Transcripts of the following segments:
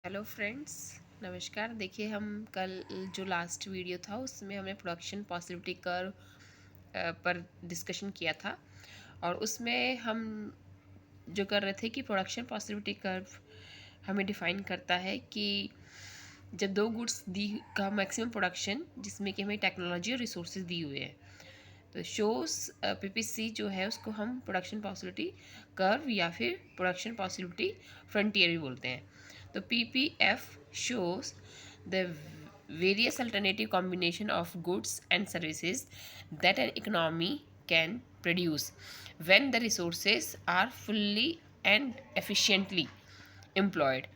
Hello friends, नमस्कार। देखिए, हम कल जो लास्ट वीडियो था उसमें हमने प्रोडक्शन पॉसिबिलिटी कर्व पर डिस्कशन किया था। और उसमें हम जो कर रहे थे कि प्रोडक्शन पॉसिबिलिटी कर्व हमें डिफाइन करता है कि जब दो गुड्स दी का मैक्सिमम प्रोडक्शन जिसमें कि हमें टेक्नोलॉजी और रिसोर्सेज दी हुए हैं, तो शोज पीपीसी जो है उसको हम प्रोडक्शन पॉसिबिलिटी कर्व या फिर प्रोडक्शन पॉसिबिलिटी फ्रंटियर भी बोलते हैं। तो PPF shows the various alternative combination of goods and services that an economy can produce when the resources are fully and efficiently employed.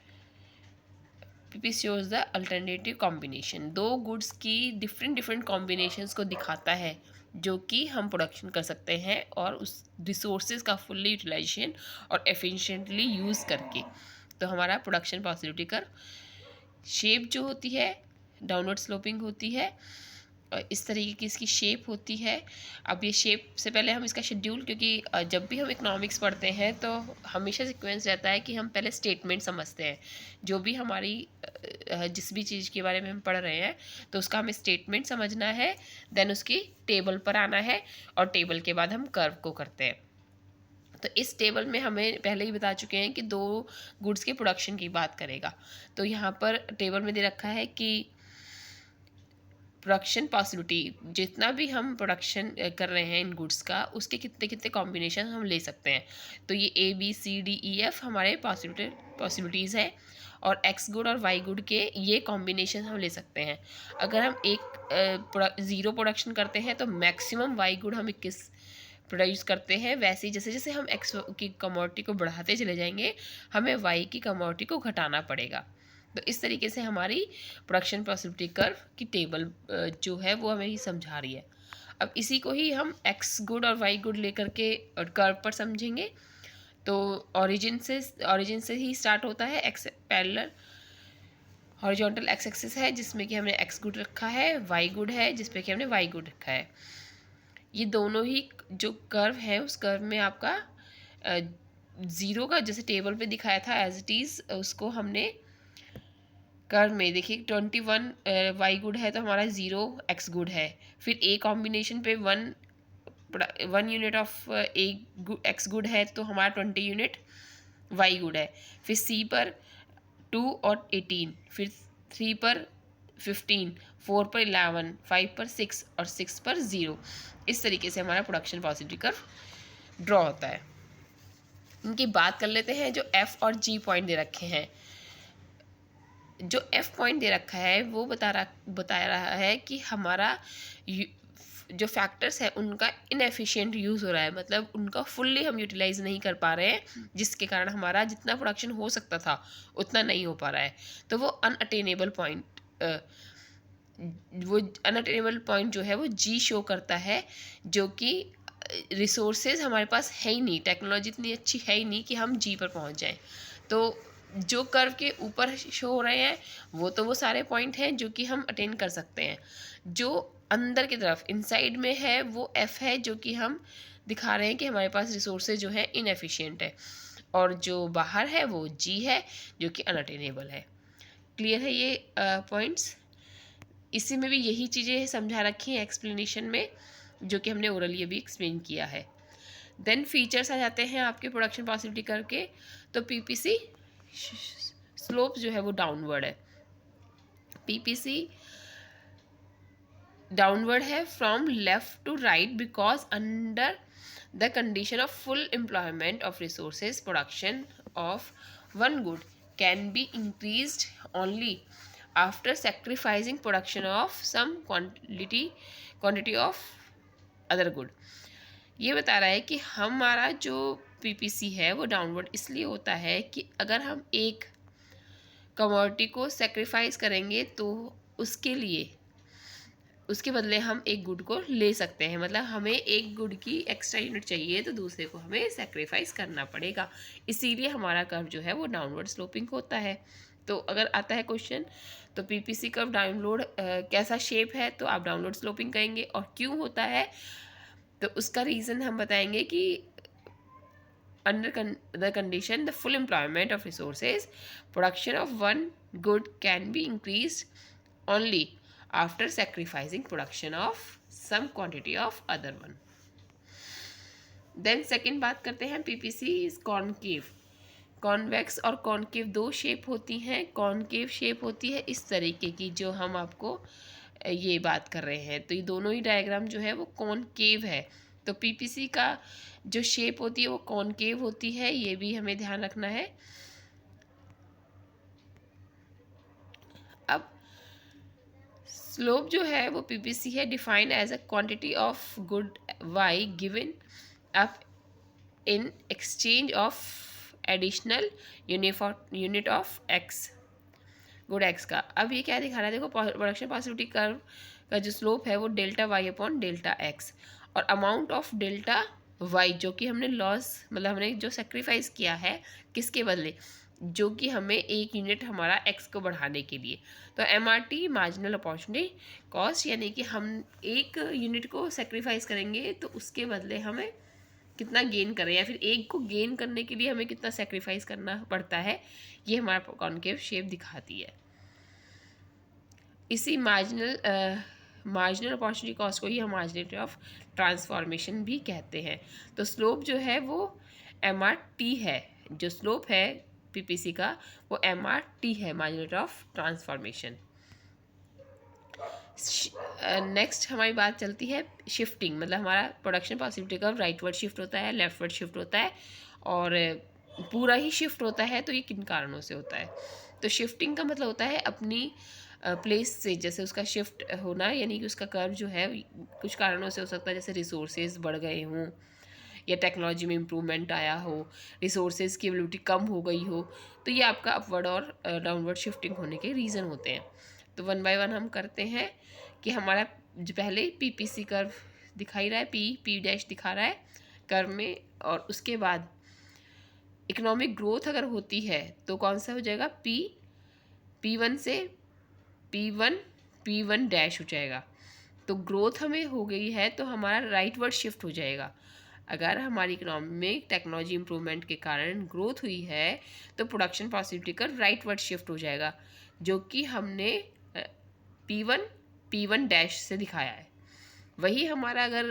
PP shows the alternative combination, दो goods की different different combinations को दिखाता है जो कि हम production कर सकते हैं और उस रिसोर्सेज का फुल्ली यूटिलाइजेशन और एफिशिएंटली यूज़ करके। तो हमारा प्रोडक्शन पॉसिबिलिटी कर शेप जो होती है डाउनवर्ड स्लोपिंग होती है और इस तरीके की इसकी शेप होती है। अब ये शेप से पहले हम इसका शेड्यूल, क्योंकि जब भी हम इकोनॉमिक्स पढ़ते हैं तो हमेशा सीक्वेंस रहता है कि हम पहले स्टेटमेंट समझते हैं। जो भी हमारी जिस भी चीज़ के बारे में हम पढ़ रहे हैं तो उसका हमें स्टेटमेंट समझना है, देन उसकी टेबल पर आना है और टेबल के बाद हम कर्व को करते हैं। तो इस टेबल में हमें पहले ही बता चुके हैं कि दो गुड्स के प्रोडक्शन की बात करेगा। तो यहाँ पर टेबल में दे रखा है कि प्रोडक्शन पॉसिबिलिटी, जितना भी हम प्रोडक्शन कर रहे हैं इन गुड्स का, उसके कितने कितने कॉम्बिनेशन हम ले सकते हैं। तो ये ABCDEF हमारे पॉसिबिलिटीज़ है और एक्स गुड और वाई गुड के ये कॉम्बिनेशन हम ले सकते हैं। अगर हम एक ज़ीरो प्रोडक्शन करते हैं तो मैक्सिमम वाई गुड हम 21 प्रोड्यूस करते हैं। वैसे ही जैसे जैसे हम एक्स की कमोडिटी को बढ़ाते चले जाएंगे, हमें वाई की कमोडिटी को घटाना पड़ेगा। तो इस तरीके से हमारी प्रोडक्शन पॉसिबिलिटी कर्व की टेबल जो है वो हमें ही समझा रही है। अब इसी को ही हम एक्स गुड और वाई गुड लेकर के कर्व पर समझेंगे। तो ओरिजिन से ही स्टार्ट होता है। X parallel horizontal x axis है जिसमें कि हमने एक्स गुड रखा है, वाई गुड है जिसपे कि हमने वाई गुड रखा है। ये दोनों ही जो कर्व है उस कर्व में आपका ज़ीरो का जैसे टेबल पे दिखाया था एज इट इज़, उसको हमने कर्व में देखिए 21 वाई गुड है तो हमारा 0 एक्स गुड है। फिर ए कॉम्बिनेशन पे one unit of A x good है तो हमारा 20 यूनिट वाई गुड है। फिर सी पर 2 और 18, फिर 3 पर 15, 4 पर 11, 5 पर 6 और 6 पर 0। इस तरीके से हमारा प्रोडक्शन पॉसिबिलिटी कर्व ड्रॉ होता है। इनकी बात कर लेते हैं। जो एफ और जी पॉइंट दे रखे हैं, जो एफ पॉइंट दे रखा है वो बता रहा है कि हमारा जो फैक्टर्स है उनका इनएफिशिएंट यूज़ हो रहा है, मतलब उनका फुल्ली हम यूटिलाइज नहीं कर पा रहे हैं, जिसके कारण हमारा जितना प्रोडक्शन हो सकता था उतना नहीं हो पा रहा है। तो वो अनअटेनेबल पॉइंट जो है वो जी शो करता है, जो कि रिसोर्सेज हमारे पास है ही नहीं, टेक्नोलॉजी इतनी अच्छी है ही नहीं कि हम जी पर पहुंच जाएं। तो जो कर्व के ऊपर शो हो रहे हैं वो सारे पॉइंट हैं जो कि हम अटेन कर सकते हैं। जो अंदर की तरफ इनसाइड में है वो एफ है, जो कि हम दिखा रहे हैं कि हमारे पास रिसोर्सेज जो है इनएफिशिएंट है। और जो बाहर है वो जी है जो कि अनअटेनेबल है। क्लियर है ये पॉइंट्स? इसी में भी यही चीज़ें समझा रखी हैं एक्सप्लेनेशन में, जो कि हमने ओरली अभी एक्सप्लेन किया है। देन फीचर्स आ जाते हैं आपके प्रोडक्शन पॉसिबिलिटी करके। तो पीपीसी स्लोप जो है वो डाउनवर्ड है। पीपीसी डाउनवर्ड है from left to right because under the condition of full employment of resources production of one good can be increased only after sacrificing production of some quantity of other good. ये बता रहा है कि हमारा जो PPC है वो downward इसलिए होता है कि अगर हम एक कमोडिटी को सेक्रीफाइस करेंगे तो उसके बदले हम एक गुड को ले सकते हैं। मतलब हमें एक गुड की एक्स्ट्रा यूनिट चाहिए तो दूसरे को हमें सेक्रीफाइस करना पड़ेगा, इसीलिए हमारा कर्व जो है वो डाउनवर्ड स्लोपिंग होता है। तो अगर आता है क्वेश्चन तो पीपीसी कर्व डाउनलोड कैसा शेप है तो आप डाउनवर्ड स्लोपिंग कहेंगे, और क्यों होता है तो उसका रीज़न हम बताएंगे कि under the condition the full employment of resources, production of one good can be increased only after sacrificing production of some quantity of other one. Then second बात करते हैं पीपीसी इज कॉनकेव. कॉन्वेक्स और concave दो shape होती हैं. Concave shape होती है इस तरीके की जो हम आपको ये बात कर रहे हैं, तो ये दोनों ही डायग्राम जो है वो कॉनकेव है. तो पीपीसी का जो शेप होती है वो कॉनकेव होती है, ये भी हमें ध्यान रखना है. अब स्लोप जो है वो पीपीसी है defined as a quantity of good Y given up in exchange of additional unit of X, good X का. अब ये क्या दिखा रहा है, देखो प्रोडक्शन पॉसिबिलिटी कर्व का जो स्लोप है वो delta Y upon delta X, और अमाउंट ऑफ डेल्टा वाई जो कि हमने लॉस मतलब हमने जो सेक्रीफाइस किया है किसके बदले, जो कि हमें एक यूनिट हमारा एक्स को बढ़ाने के लिए. तो एमआरटी मार्जिनल अपॉर्चुनिटी कॉस्ट, यानी कि हम एक यूनिट को सेक्रीफाइस करेंगे तो उसके बदले हमें कितना गेन करें, या फिर एक को गेन करने के लिए हमें कितना सेक्रीफाइस करना पड़ता है, ये हमारा कॉनकेव शेप दिखाती है. इसी मार्जिनल अपॉर्चुनिटी कॉस्ट को ही हम मार्जिनल ऑफ ट्रांसफॉर्मेशन भी कहते हैं. तो स्लोप जो है वो MRT है, जो स्लोप है पीपीसी का वो MRT है, मार्जिनल ऑफ ट्रांसफॉर्मेशन. नेक्स्ट हमारी बात चलती है शिफ्टिंग, मतलब हमारा प्रोडक्शन पॉसिबिलिटी का राइट वर्ड शिफ्ट होता है, लेफ्ट वर्ड शिफ्ट होता है, और पूरा ही शिफ्ट होता है. तो ये किन कारणों से होता है, तो शिफ्टिंग का मतलब होता है अपनी प्लेस से जैसे उसका शिफ्ट होना, यानी कि उसका कर्व जो है कुछ कारणों से हो सकता है, जैसे रिसोर्सेज बढ़ गए हों, या टेक्नोलॉजी में इम्प्रूवमेंट आया हो, रिसोर्सेज की अवेलेबिलिटी कम हो गई हो, तो ये आपका अपवर्ड और डाउनवर्ड शिफ्टिंग होने के रीज़न होते हैं. तो वन बाय वन हम करते हैं कि हमारा जो पहले पीपीसी कर्व दिखाई रहा है, पी डैश दिखा रहा है कर्व में, और उसके बाद इकोनॉमिक ग्रोथ अगर होती है तो कौन सा हो जाएगा, P1 से P1 डैश हो जाएगा. तो ग्रोथ हमें हो गई है तो हमारा राइट वर्ड शिफ्ट हो जाएगा. अगर हमारी इकोनॉमी में टेक्नोलॉजी इम्प्रूवमेंट के कारण ग्रोथ हुई है तो प्रोडक्शन पॉसिबिलिटी का राइट वर्ड शिफ्ट हो जाएगा, जो कि हमने P1 डैश से दिखाया है. वही हमारा अगर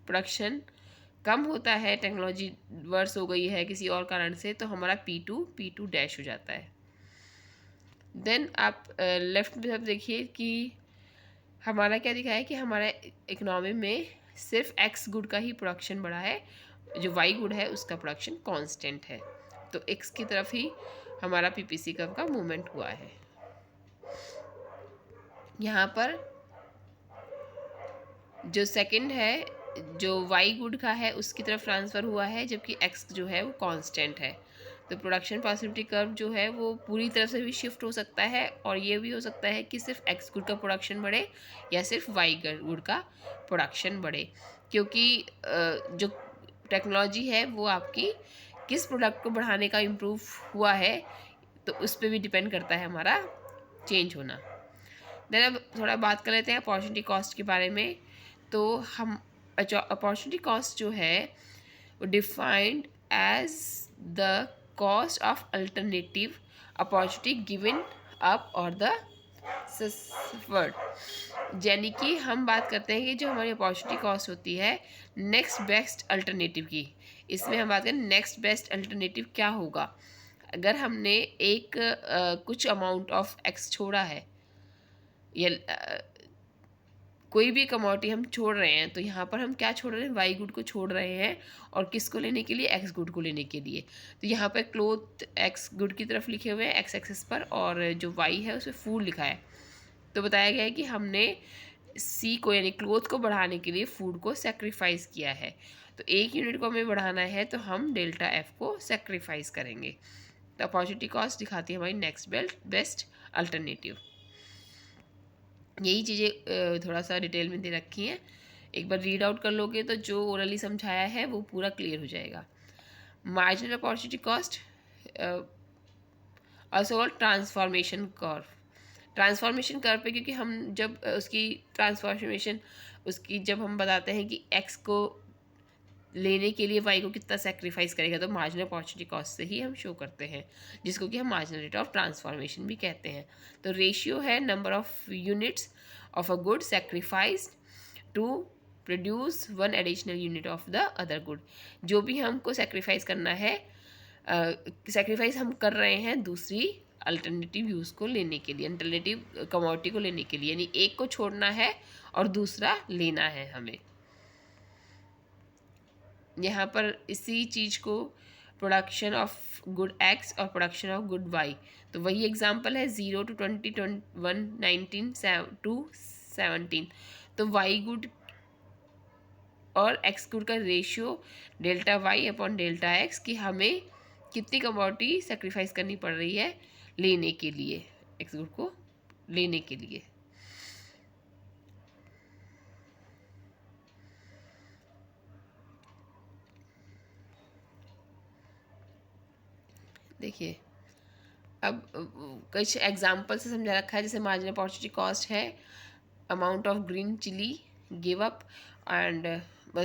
प्रोडक्शन कम होता है, टेक्नोलॉजी वर्स हो गई है किसी और कारण से, तो हमारा P2 डैश हो जाता है. देन आप लेफ्ट में सब देखिए कि हमारा क्या दिखा है कि हमारा इकोनॉमी में सिर्फ एक्स गुड का ही प्रोडक्शन बढ़ा है, जो वाई गुड है उसका प्रोडक्शन कांस्टेंट है. तो एक्स की तरफ ही हमारा पीपीसी कर्व का मूवमेंट हुआ है. यहाँ पर जो सेकंड है जो वाई गुड का है उसकी तरफ ट्रांसफ़र हुआ है, जबकि एक्स जो है वो कांस्टेंट है. तो प्रोडक्शन पॉसिबिलिटी कर्व जो है वो पूरी तरफ से भी शिफ्ट हो सकता है, और ये भी हो सकता है कि सिर्फ एक्स गुड का प्रोडक्शन बढ़े या सिर्फ वाई गुड का प्रोडक्शन बढ़े, क्योंकि जो टेक्नोलॉजी है वो आपकी किस प्रोडक्ट को बढ़ाने का इम्प्रूव हुआ है, तो उस पर भी डिपेंड करता है हमारा चेंज होना. देन अब थोड़ा बात कर लेते हैं अपॉर्चुनिटी कॉस्ट के बारे में. तो हम अपॉर्चुनिटी कॉस्ट जो है वो defined as the cost of alternative opportunity given up और द सफर्ड. यानी कि हम बात करते हैं कि जो हमारी अपॉर्चुनिटी कॉस्ट होती है नेक्स्ट बेस्ट अल्टरनेटिव की, इसमें हम बात करें नेक्स्ट बेस्ट अल्टरनेटिव क्या होगा. अगर हमने एक कुछ अमाउंट ऑफ एक्स छोड़ा है, या कोई भी कमोडिटी हम छोड़ रहे हैं, तो यहाँ पर हम क्या छोड़ रहे हैं, वाई गुड को छोड़ रहे हैं, और किसको लेने के लिए, एक्स गुड को लेने के लिए. तो यहाँ पर क्लोथ एक्स गुड की तरफ लिखे हुए हैं एक्स एक्सेस पर, और जो वाई है उसमें फूड लिखा है. तो बताया गया है कि हमने सी को यानी क्लोथ को बढ़ाने के लिए फूड को सेक्रीफाइस किया है. तो एक यूनिट को हमें बढ़ाना है तो हम डेल्टा एफ को सेक्रीफाइस करेंगे. तो अपॉर्चुनिटी कॉस्ट दिखाती है हमारी नेक्स्ट बेस्ट अल्टरनेटिव. यही चीज़ें थोड़ा सा डिटेल में दे रखी हैं, एक बार रीड आउट कर लोगे तो जो ओरली समझाया है वो पूरा क्लियर हो जाएगा. Marginal opportunity cost also transformation curve. Transformation curve पे क्योंकि हम जब उसकी ट्रांसफॉर्मेशन उसकी जब हम बताते हैं कि एक्स को लेने के लिए वाई को कितना सेक्रीफाइस करेगा, तो मार्जिनल अपॉर्चुनिटी कॉस्ट से ही हम शो करते हैं, जिसको कि हम मार्जिनल रेट ऑफ ट्रांसफॉर्मेशन भी कहते हैं। तो रेशियो है number of units of a good sacrificed to produce one additional unit of the other good. जो भी हमको सेक्रीफाइस करना है, सेक्रीफाइस हम कर रहे हैं दूसरी अल्टरनेटिव यूज़ को लेने के लिए, अल्टरनेटिव कमोडिटी को लेने के लिए, यानी एक को छोड़ना है और दूसरा लेना है हमें। यहाँ पर इसी चीज़ को प्रोडक्शन ऑफ गुड एक्स और प्रोडक्शन ऑफ गुड वाई, तो वही एग्जांपल है 0 to 20, 21, 19 to 17। तो वाई गुड और एक्स गुड का ratio delta Y upon delta X कि हमें कितनी कमोडिटी सेक्रीफाइस करनी पड़ रही है लेने के लिए, एक्स गुड को लेने के लिए। देखिए अब कुछ एग्जाम्पल से समझा रखा है, जैसे मार्जिनल अपॉर्चुनिटी कॉस्ट है amount of green chilli give up and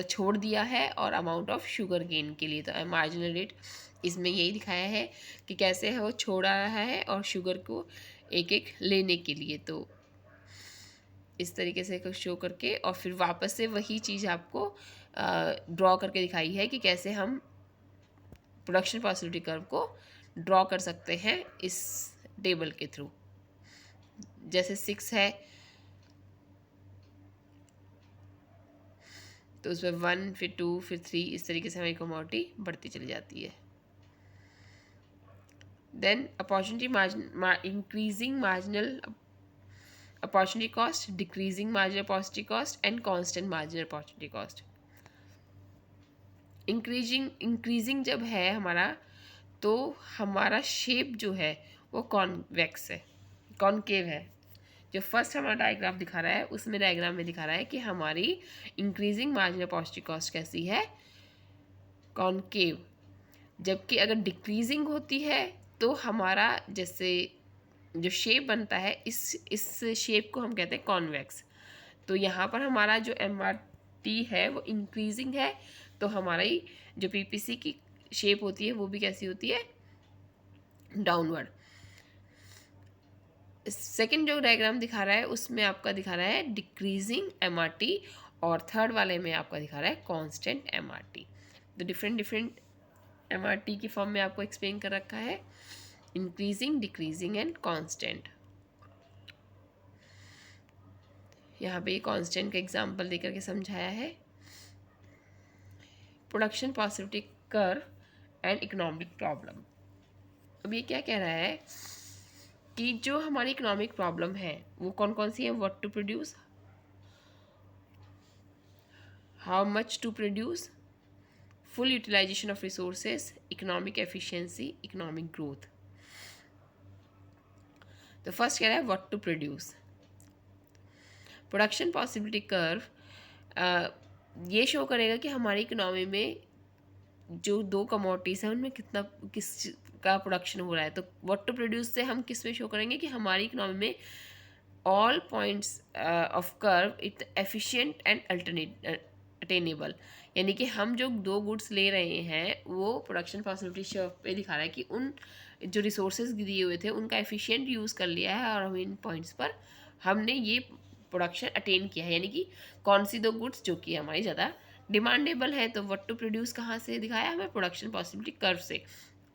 छोड़ दिया है, और अमाउंट ऑफ शुगर गेन के लिए तो मार्जिनल रेट इसमें यही दिखाया है कि कैसे है वो छोड़ रहा है और शुगर को एक एक लेने के लिए। तो इस तरीके से शो करके और फिर वापस से वही चीज़ आपको ड्रॉ करके दिखाई है कि कैसे हम प्रोडक्शन पॉसिबिलिटी कर्व को ड्रॉ कर सकते हैं इस टेबल के थ्रू। जैसे 6 है तो उसमें 1 फिर 2 फिर 3 इस तरीके से हमारी कमोडिटी बढ़ती चली जाती है। Then opportunity margin increasing marginal opportunity cost, decreasing marginal opportunity cost and constant marginal opportunity cost. Increasing जब है हमारा तो हमारा शेप जो है वो कॉन्वेक्स है, कॉनकेव है। जो फर्स्ट हमारा डायग्राफ दिखा रहा है उसमें डायग्राम में दिखा रहा है कि हमारी इंक्रीजिंग मार्जिनल अपॉर्चुनिटी कॉस्ट कैसी है, कॉनकेव। जबकि अगर डिक्रीजिंग होती है तो हमारा जैसे जो शेप बनता है इस शेप को हम कहते हैं कॉन्वेक्स। तो यहाँ पर हमारा जो MRT है वो इंक्रीजिंग है, तो हमारी जो PPC की शेप होती है वो भी कैसी होती है, डाउनवर्ड। सेकंड जो डायग्राम दिखा रहा है उसमें आपका दिखा रहा है डिक्रीजिंग MRT, और थर्ड वाले में आपका दिखा रहा है कांस्टेंट MRT। तो डिफरेंट MRT की फॉर्म में आपको एक्सप्लेन कर रखा है, इंक्रीजिंग, डिक्रीजिंग एंड कांस्टेंट। यहाँ पे कांस्टेंट का एग्जांपल देकर के समझाया है। Production possibility curve and economic problem. अब ये क्या कह रहा है कि जो हमारी इकोनॉमिक प्रॉब्लम है वो कौन कौन सी है, what to produce, how much to produce, full utilization of resources, economic efficiency, economic growth. तो फर्स्ट कह रहा है what to produce. Production possibility curve ये शो करेगा कि हमारी इकोनॉमी में जो दो कमोडिटीज़ हैं उनमें किस का प्रोडक्शन हो रहा है। तो व्हाट टू प्रोड्यूस से हम किस में शो करेंगे कि हमारी इकोनॉमी में all points of curve it efficient and attainable, यानी कि हम जो दो गुड्स ले रहे हैं वो प्रोडक्शन पॉसिबिलिटी शो पे दिखा रहा है कि उन जो रिसोर्सेज दिए हुए थे उनका एफिशिएंट यूज़ कर लिया है और हम इन पॉइंट्स पर हमने ये प्रोडक्शन अटेन किया है, यानी कि कौन सी दो गुड्स जो कि हमारी ज़्यादा डिमांडेबल है। तो व्हाट टू प्रोड्यूस कहाँ से दिखाया हमें, प्रोडक्शन पॉसिबिलिटी कर्व से।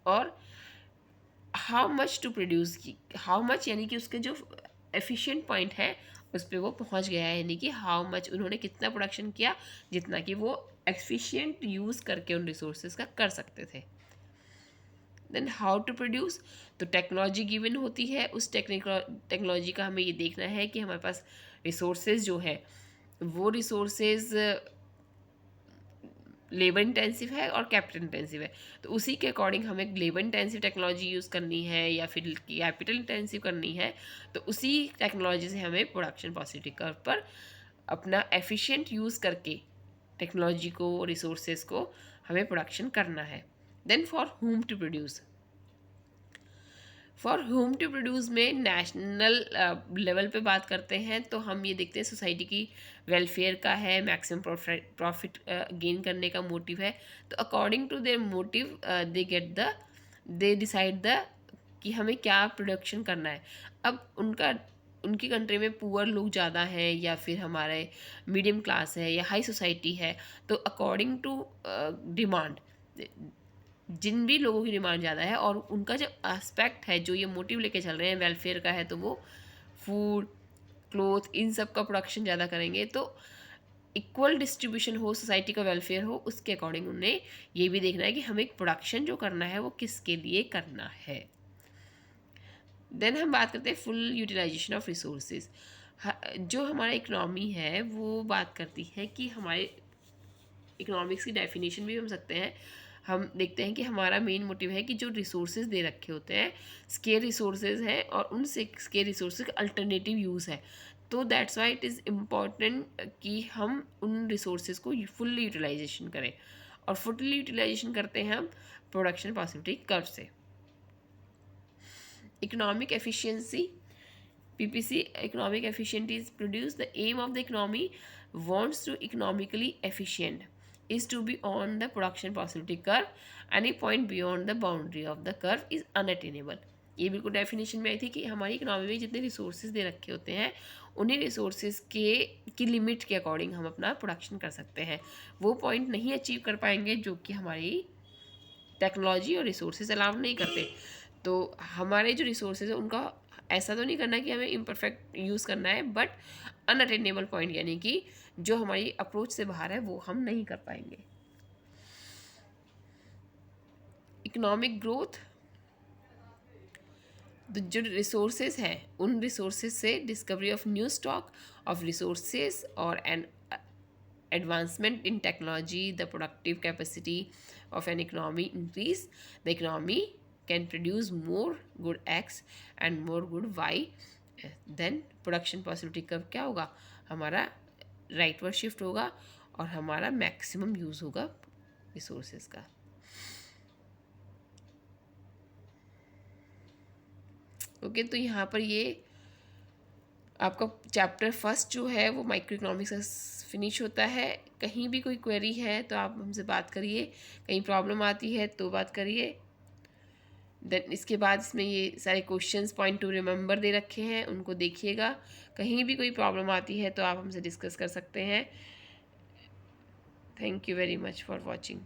और हाउ मच टू प्रोड्यूस की, हाउ मच यानी कि उसके जो एफिशिएंट पॉइंट है उस पर वो पहुंच गया है, यानी कि हाउ मच उन्होंने कितना प्रोडक्शन किया जितना कि वो एफिशिएंट यूज़ करके उन रिसोर्सेज का कर सकते थे। देन हाउ टू प्रोड्यूस, तो टेक्नोलॉजी गिवन होती है, उस टेक्नोलॉजी का हमें ये देखना है कि हमारे पास रिसोर्सेज जो है वो रिसोर्सेज लेबर इंटेंसिव है और कैपिटल इंटेंसिव है। तो उसी के अकॉर्डिंग हमें लेबर इंटेंसिव टेक्नोलॉजी यूज़ करनी है या फिर कैपिटल इंटेंसिव करनी है, तो उसी टेक्नोलॉजी से हमें प्रोडक्शन पॉसिबिलिटी कर्व पर अपना एफिशिएंट यूज़ करके टेक्नोलॉजी को, रिसोर्सेज को हमें प्रोडक्शन करना है। Then for whom to produce, for whom to produce में नेशनल लेवल पे बात करते हैं तो हम ये देखते हैं सोसाइटी की वेलफेयर का है, मैक्सिमम प्रॉफिट गेन करने का मोटिव है। तो according to their motive they decide the कि हमें क्या प्रोडक्शन करना है। अब उनकी कंट्री में पुअर लोग ज़्यादा हैं या फिर हमारे मीडियम क्लास है या हाई सोसाइटी है, तो अकॉर्डिंग टू डिमांड, जिन भी लोगों की डिमांड ज़्यादा है और उनका जो एस्पेक्ट है, जो ये मोटिव लेके चल रहे हैं वेलफेयर का है, तो वो फूड, क्लोथ, इन सब का प्रोडक्शन ज़्यादा करेंगे। तो इक्वल डिस्ट्रीब्यूशन हो, सोसाइटी का वेलफेयर हो, उसके अकॉर्डिंग उन्हें ये भी देखना है कि हमें प्रोडक्शन जो करना है वो किसके लिए करना है। देन हम बात करते हैं फुल यूटिलाइजेशन ऑफ रिसोर्सेज। जो हमारा इकोनॉमी है वो बात करती है कि हमारे इकोनॉमिक्स की डेफिनेशन भी हम सकते हैं। हम देखते हैं कि हमारा मेन मोटिव है कि जो रिसोर्सेज दे रखे होते हैं, स्केयर रिसोर्सेज हैं और उन स्केयर रिसोर्सेज का अल्टरनेटिव यूज़ है। तो that's why it is important कि हम उन रिसोर्सेज को फुल्ली यूटिलाइजेशन करें, और फुल्ली यूटिलाइजेशन करते हैं हम प्रोडक्शन पॉसिबिलिटी कर्व से। Economic efficiency, PPC, economic efficiency is produced. The aim of the economy wants to economically efficient is to be on the production possibility curve. Any point beyond the boundary of the curve is unattainable. ये बिल्कुल definition में आई थी कि हमारी economy में जितने resources दे रखे होते हैं, उन्हीं रिसोर्सेज की लिमिट के अकॉर्डिंग हम अपना प्रोडक्शन कर सकते हैं। वो पॉइंट नहीं अचीव कर पाएंगे जो कि हमारी टेक्नोलॉजी और रिसोर्सेज अलाउ नहीं करते। तो हमारे जो रिसोर्सेज है उनका ऐसा तो नहीं करना कि हमें इम्परफेक्ट यूज़ करना है, बट अनअटेनेबल पॉइंट यानी कि जो हमारी अप्रोच से बाहर है वो हम नहीं कर पाएंगे। इकोनॉमिक ग्रोथ, जो रिसोर्सेज हैं उन रिसोर्सेज से discovery of new stock of resources और N advancement in technology, the productive capacity of an economy increase, the economy can produce more good X and more good Y, then production possibility curve क्या होगा, हमारा rightward shift होगा और हमारा maximum use होगा resources का। Okay, तो यहाँ पर ये आपका चैप्टर फर्स्ट जो है वो माइक्रो इकोनॉमिक्स का फिनिश होता है। कहीं भी कोई क्वेरी है तो आप हमसे बात करिए, कहीं प्रॉब्लम आती है तो बात करिए। देन इसके बाद इसमें ये सारे questions point two remember they रखे हैं, उनको देखिएगा। कहीं भी कोई प्रॉब्लम आती है तो आप हमसे डिस्कस कर सकते हैं। Thank you very much for watching.